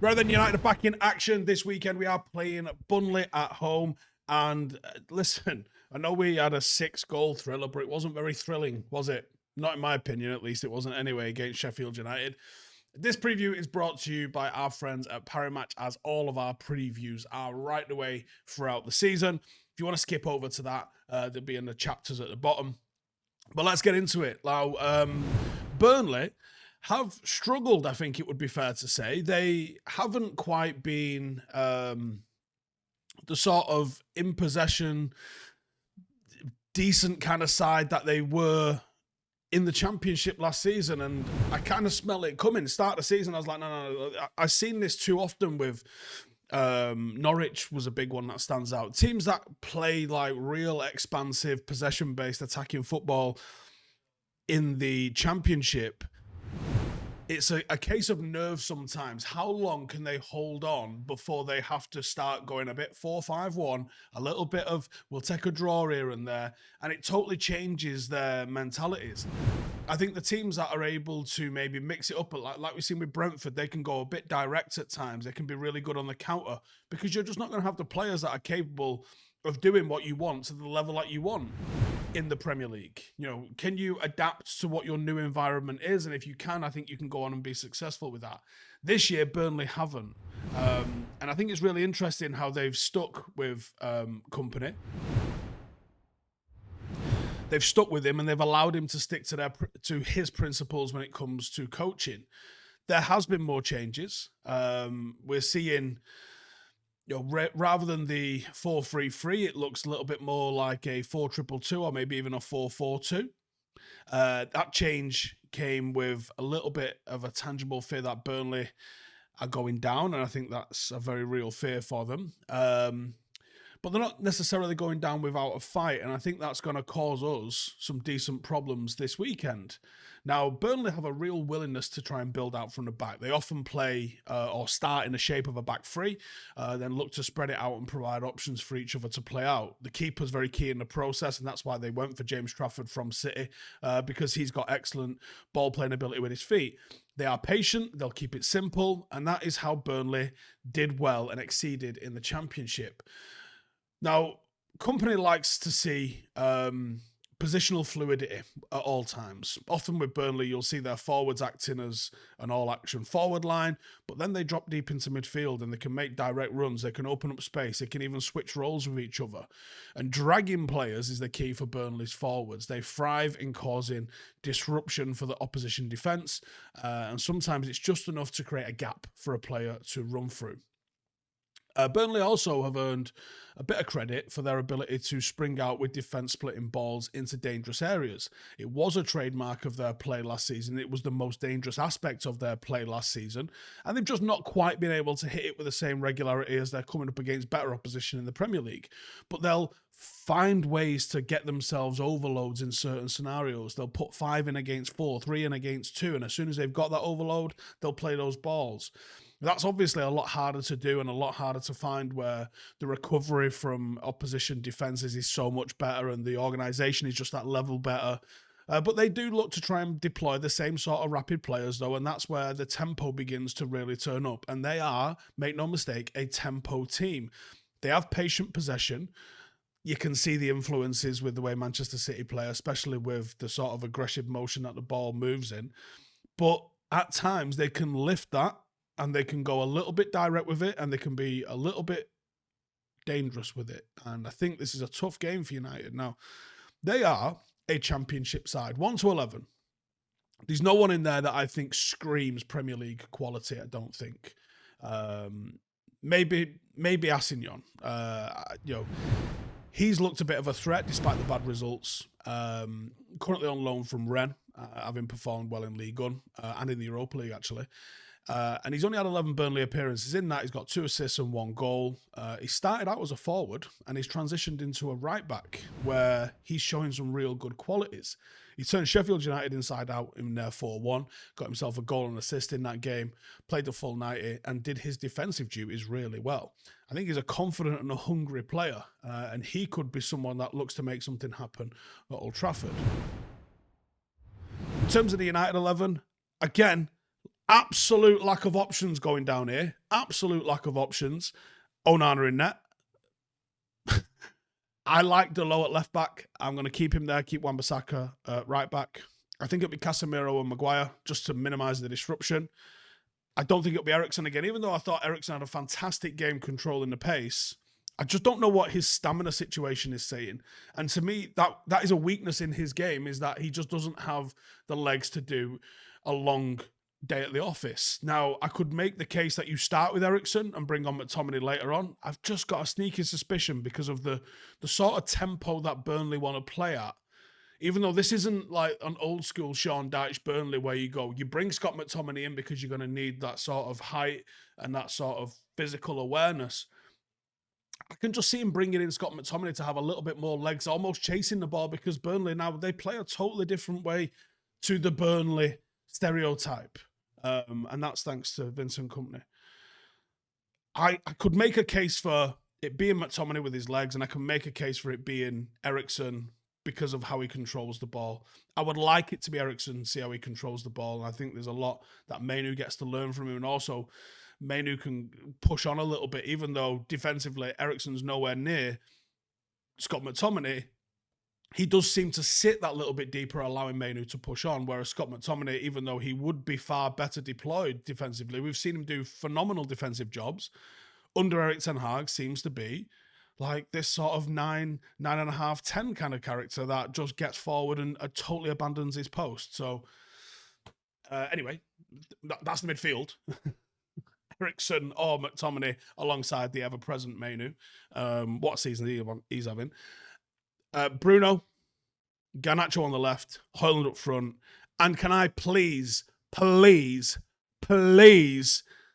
Rather than United are back in action this weekend, we are playing Burnley at home. And listen, I know we had a 6-goal thriller, but it wasn't very thrilling, was it? Not in my opinion, at least it wasn't anyway against Sheffield United. This preview is brought to you by our friends at Parimatch, as all of our previews are right away throughout the season. If you want to skip over to that, they'll be in the chapters at the bottom. But let's get into it. Now, Burnley have struggled, I think it would be fair to say. They haven't quite been the sort of in possession, decent kind of side that they were in the Championship last season. And I kind of smell it coming. Start the season, I was like, no. I've seen this too often with Norwich was a big one that stands out. Teams that play like real expansive, possession-based attacking football in the Championship, it's a case of nerve sometimes. How long can they hold on before they have to start going a bit 4-5-1, a little bit of, we'll take a draw here and there, and it totally changes their mentalities. I think the teams that are able to maybe mix it up, like we've seen with Brentford, they can go a bit direct at times. They can be really good on the counter because you're just not going to have the players that are capable of doing what you want to the level that you want in the Premier League. You know, can you adapt to what your new environment is? And if you can, I think you can go on and be successful with that. This year, Burnley haven't. And I think it's really interesting how they've stuck with Company. They've stuck with him and they've allowed him to stick to his principles when it comes to coaching. There has been more changes. We're seeing, you know, rather than the 4-3-3, it looks a little bit more like a 4-2-2 or maybe even a 4-4-2. That change came with a little bit of a tangible fear that Burnley are going down, and I think that's a very real fear for them. But they're not necessarily going down without a fight, and I think that's going to cause us some decent problems this weekend. Now, Burnley have a real willingness to try and build out from the back. They often play or start in the shape of a back three, then look to spread it out and provide options for each other to play out. The keeper's very key in the process, and that's why they went for James Trafford from City, because he's got excellent ball-playing ability with his feet. They are patient, they'll keep it simple, and that is how Burnley did well and exceeded in the Championship. Now, Company likes to see positional fluidity at all times. Often with Burnley, you'll see their forwards acting as an all-action forward line, but then they drop deep into midfield and they can make direct runs, they can open up space, they can even switch roles with each other. And dragging players is the key for Burnley's forwards. They thrive in causing disruption for the opposition defence, and sometimes it's just enough to create a gap for a player to run through. Burnley also have earned a bit of credit for their ability to spring out with defence splitting balls into dangerous areas. It was a trademark of their play last season. It was the most dangerous aspect of their play last season. And they've just not quite been able to hit it with the same regularity as they're coming up against better opposition in the Premier League. But they'll find ways to get themselves overloads in certain scenarios. They'll put 5 in against 4, 3 in against 2. And as soon as they've got that overload, they'll play those balls. That's obviously a lot harder to do and a lot harder to find, where the recovery from opposition defences is so much better and the organisation is just that level better. But they do look to try and deploy the same sort of rapid players, though, and that's where the tempo begins to really turn up. And they are, make no mistake, a tempo team. They have patient possession. You can see the influences with the way Manchester City play, especially with the sort of aggressive motion that the ball moves in. But at times they can lift that, and they can go a little bit direct with it, and they can be a little bit dangerous with it. And I think this is a tough game for United. Now, they are a Championship side, 1-11. There's no one in there that I think screams Premier League quality, I don't think. Maybe Assignon. He's looked a bit of a threat despite the bad results. Currently on loan from Rennes, having performed well in Ligue 1 and in the Europa League, actually. And he's only had 11 Burnley appearances. In that, he's got 2 assists and 1 goal. He started out as a forward, and he's transitioned into a right-back, where he's showing some real good qualities. He turned Sheffield United inside out in their 4-1, got himself a goal and assist in that game, played the full 90, and did his defensive duties really well. I think he's a confident and a hungry player, and he could be someone that looks to make something happen at Old Trafford. In terms of the United 11, again, Absolute lack of options going down here. Absolute lack of options. Onana in net. I like Delo at left back. I'm going to keep him there, keep Wan-Bissaka right back. I think it'll be Casemiro and Maguire just to minimise the disruption. I don't think it'll be Eriksen again, even though I thought Eriksen had a fantastic game controlling the pace. I just don't know what his stamina situation is saying. And to me, that is a weakness in his game, is that he just doesn't have the legs to do a long day at the office. Now, I could make the case that you start with Eriksen and bring on McTominay later on. I've just got a sneaky suspicion because of the sort of tempo that Burnley want to play at. Even though this isn't like an old school Sean Dyche Burnley where you bring Scott McTominay in because you're going to need that sort of height and that sort of physical awareness. I can just see him bringing in Scott McTominay to have a little bit more legs, almost chasing the ball, because Burnley now, they play a totally different way to the Burnley stereotype. And that's thanks to Vincent Kompany. I could make a case for it being McTominay with his legs, and I can make a case for it being Eriksen because of how he controls the ball. I would like it to be Eriksen, see how he controls the ball. And I think there's a lot that Mainu gets to learn from him. And also, Mainu can push on a little bit, even though defensively Eriksen's nowhere near Scott McTominay. He does seem to sit that little bit deeper, allowing Mainu to push on, whereas Scott McTominay, even though he would be far better deployed defensively, we've seen him do phenomenal defensive jobs under Erik ten Hag, seems to be like this sort of 9.5, 10 kind of character that just gets forward and totally abandons his post. So anyway, that's the midfield. Eriksen or McTominay alongside the ever-present Mainu. What a season he's having. Bruno, Garnacho on the left, Højlund up front. And can I please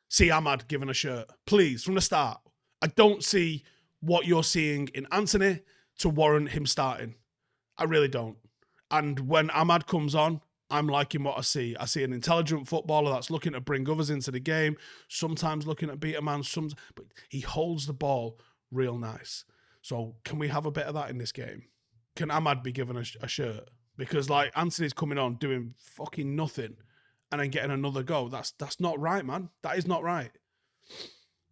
see Ahmad given a shirt? Please, from the start. I don't see what you're seeing in Anthony to warrant him starting. I really don't. And when Ahmad comes on, I'm liking what I see. I see an intelligent footballer that's looking to bring others into the game, sometimes looking at beat a man, but he holds the ball real nice. So can we have a bit of that in this game? Can Ahmad be given a shirt? Because like Anthony's coming on doing fucking nothing and then getting another go. That's not right, man. That is not right.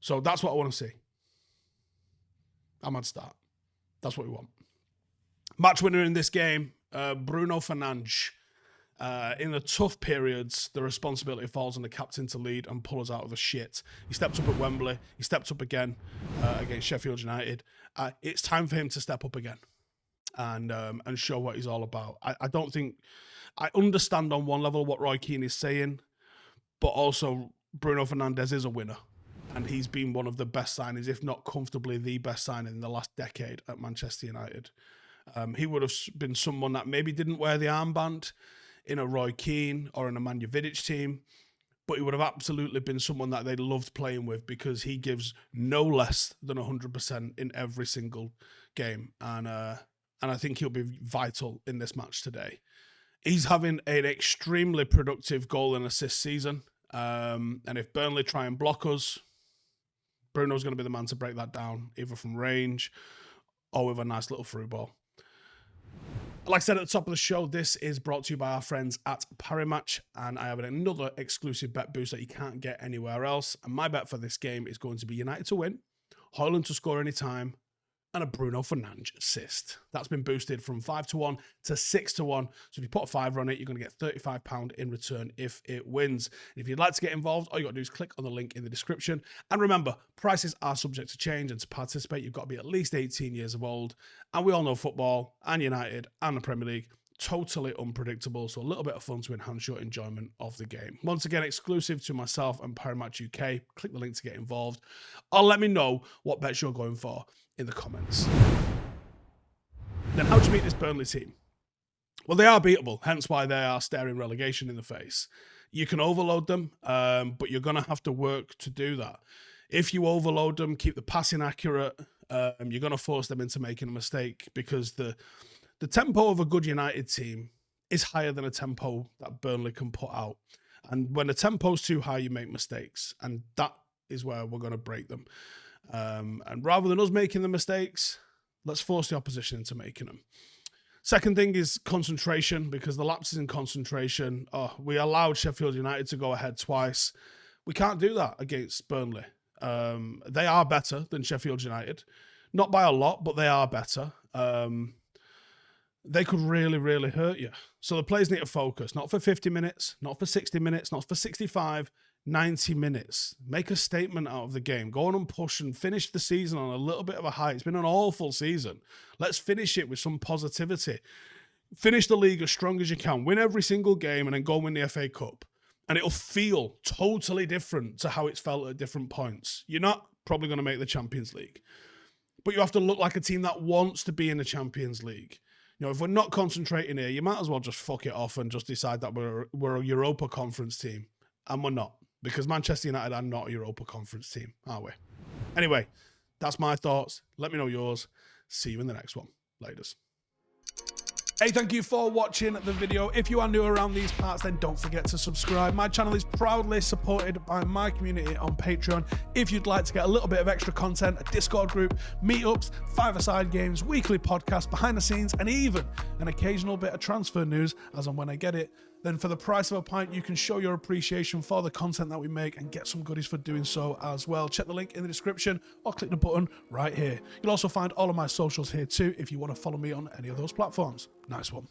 So that's what I want to see. Ahmad start. That's what we want. Match winner in this game, Bruno Fernandes. In the tough periods, the responsibility falls on the captain to lead and pull us out of the shit. He stepped up at Wembley. He stepped up again against Sheffield United. It's time for him to step up again and show what he's all about. I don't think... I understand on one level what Roy Keane is saying, but also Bruno Fernandes is a winner. And he's been one of the best signings, if not comfortably the best signing in the last decade at Manchester United. He would have been someone that maybe didn't wear the armband in a Roy Keane or in a Manja Vidic team, but he would have absolutely been someone that they loved playing with because he gives no less than 100% in every single game. And I think he'll be vital in this match today. He's having an extremely productive goal and assist season. And if Burnley try and block us, Bruno's going to be the man to break that down, either from range or with a nice little through ball. Like I said at the top of the show, this is brought to you by our friends at Parimatch, and I have another exclusive bet boost that you can't get anywhere else. And my bet for this game is going to be United to win, Højlund to score any time, and a Bruno Fernandes assist. That's been boosted from 5-1 to 6-1. So if you put a fiver on it, you're going to get £35 in return if it wins. And if you'd like to get involved, all you got to do is click on the link in the description. And remember, prices are subject to change, and to participate, you've got to be at least 18 years of old. And we all know football and United and the Premier League, totally unpredictable. So a little bit of fun to enhance your enjoyment of the game. Once again, exclusive to myself and Parimatch UK. Click the link to get involved. Or let me know what bets you're going for in the comments. Then how do you beat this Burnley team? Well, they are beatable, hence why they are staring relegation in the face. You can overload them, but you're going to have to work to do that. If you overload them, keep the passing accurate, you're going to force them into making a mistake, because the tempo of a good United team is higher than a tempo that Burnley can put out. And when the tempo's too high, you make mistakes, and that is where we're going to break them. And rather than us making the mistakes, let's force the opposition into making them. Second thing is concentration, because the lapses in concentration, we allowed Sheffield United to go ahead twice. We can't do that against Burnley. They are better than Sheffield United. Not by a lot, but they are better. They could really, really hurt you. So the players need to focus, not for 50 minutes, not for 60 minutes, not for 65, 90 minutes. Make a statement out of the game. Go on and push and finish the season on a little bit of a high. It's been an awful season. Let's finish it with some positivity. Finish the league as strong as you can. Win every single game and then go win the FA Cup. And it'll feel totally different to how it's felt at different points. You're not probably going to make the Champions League, but you have to look like a team that wants to be in the Champions League. You know, if we're not concentrating here, you might as well just fuck it off and just decide that we're a Europa Conference team. And we're not, because Manchester United are not a Europa Conference team, are we? Anyway, that's my thoughts. Let me know yours. See you in the next one. Laters. Hey, thank you for watching the video. If you are new around these parts, then don't forget to subscribe. My channel is proudly supported by my community on Patreon. If you'd like to get a little bit of extra content, a Discord group, meetups, five-a-side games, weekly podcasts, behind the scenes, and even an occasional bit of transfer news as and when I get it, then for the price of a pint, you can show your appreciation for the content that we make and get some goodies for doing so as well. Check the link in the description or click the button right here. You'll also find all of my socials here too if you want to follow me on any of those platforms. Nice one.